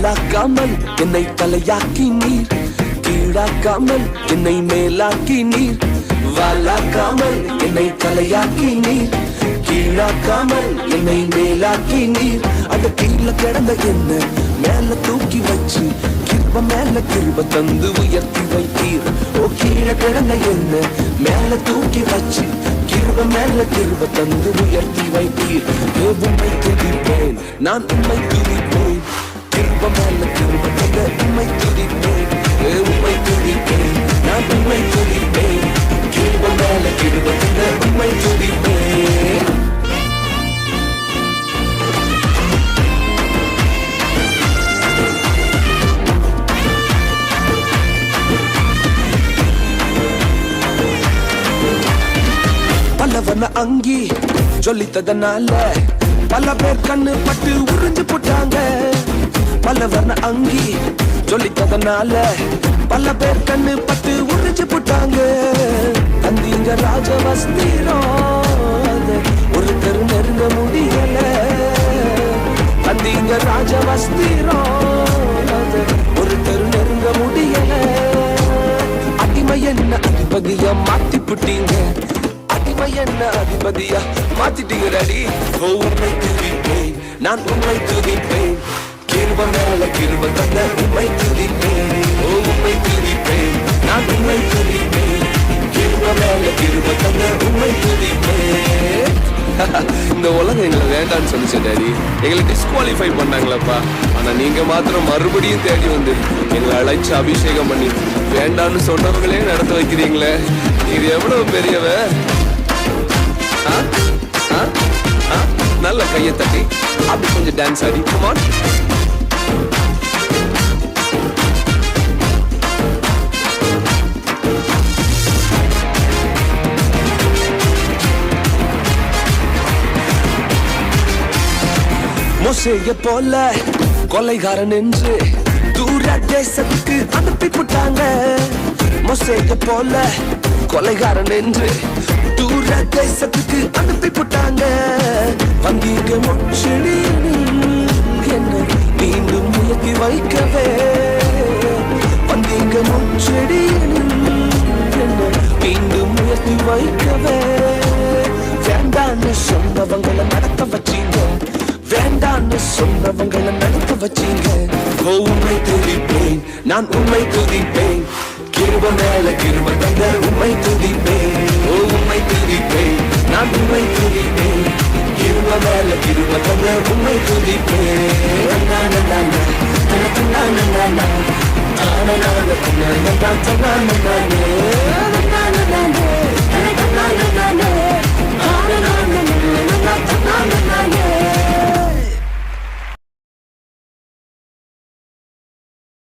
மேலாக்காமல் என்னை தலையாக்கி நீர், கீழாக்காமல் என்னை மேலாக்கி நீர். வாலாக்காமல் என்னை தலையாக்கி நீர், கீழாக்காமல் என்னை மேலாக்கி நீர். அந்த கீழே கிடந்த என்ன மேல தூக்கி வச்சு கிருப மேல கிருப தந்து உயர்த்தி வைத்தீர். ஓ கீழே கிடந்த என்ன மேல தூக்கி வச்சு கிருப மேல கிருப தந்து உயர்த்தி வைத்தீர். உம்மை துதிப்பேன், நான் உம்மை துதிப்பேன். கிருப மேல கிருப தந்த உம்மை துதிப்பேன், உம்மை துதிப்பேன், நான் உம்மை துதிப்பேன். கிருப மேல கிருப தந்த உம்மை துதிப்பேன். பலவன அங்கி சொல்லித்ததனால பல பேர் கண்ணு பட்டு உறிஞ்சு போட்டாங்க. பலவன அங்கி சொல்லித்ததனால பல பேர் கண்ணு பட்டு உறிஞ்சு போட்டாங்க. தந்தீங்க ராஜவஸ்திரம் ஒரு தெரு நெருங்க முடியல. தந்தீங்க ராஜவஸ்திரம் ஒரு தெரு நெருங்க முடியல. அடிமை என்ன அதிபதியா மாத்தி புட்டீங்க, என்ன அதிபதியா மாத்திட்டீங்க டாடி. உம்மை துதிப்பேன், நான் உம்மை துதிப்பேன். கிருப மேல கிருப தந்த உம்மை துதிப்பேன். உம்மை துதிப்பேன், நான் உம்மை துதிப்பேன். கிருப மேல கிருப தந்த உம்மை துதிப்பேன். இந்த உலகம் எங்களை வேண்டான்னு சொல்லிச்சு டாடி. எங்களை டிஸ்குவாலிஃபை பண்ணாங்களப்பா. ஆனா நீங்க மாத்திரம் மறுபடியும் தேடி வந்து எங்களை அழைச்சு அபிஷேகம் பண்ணி வேண்டான்னு சொன்னவங்களே நடத்த வைக்கிறீங்களே. இது எவ்வளவு பெரியவ. நல்ல கையை தட்டி அப்படி கொஞ்சம் டான்ஸ் ஆடி. come on. மோசேயை போல கொலைகாரன் என்று தூர தேசத்துக்கு அனுப்பி போட்டாங்க. மோசேயை போல கொலைகாரன் என்று தூர தேசத்துக்கு அனுப்பி போட்டாங்க. வந்தீங்க முச்செடியில் என்ன மீண்டும் உயர்த்தி வைக்கவே. வந்தீங்க முச்செடியில் என்ன மீண்டும் உயர்த்தி வைக்கவே. வேண்டான்னு சொன்னவங்களை நடத்த வச்சீங்க, வேண்டான்னு சொன்னவங்களை நடத்த வச்சீங்க. உம்மை துதிப்பேன், நான் உம்மை துதிப்பேன். கிருப மேல கிருப தந்த உம்மை துதிப்பேன். உம்மை துதிப்பேன், நான் உம்மை துதிப்பேன். கிருப மேல கிருப தந்த உம்மை துதிப்பேன். நான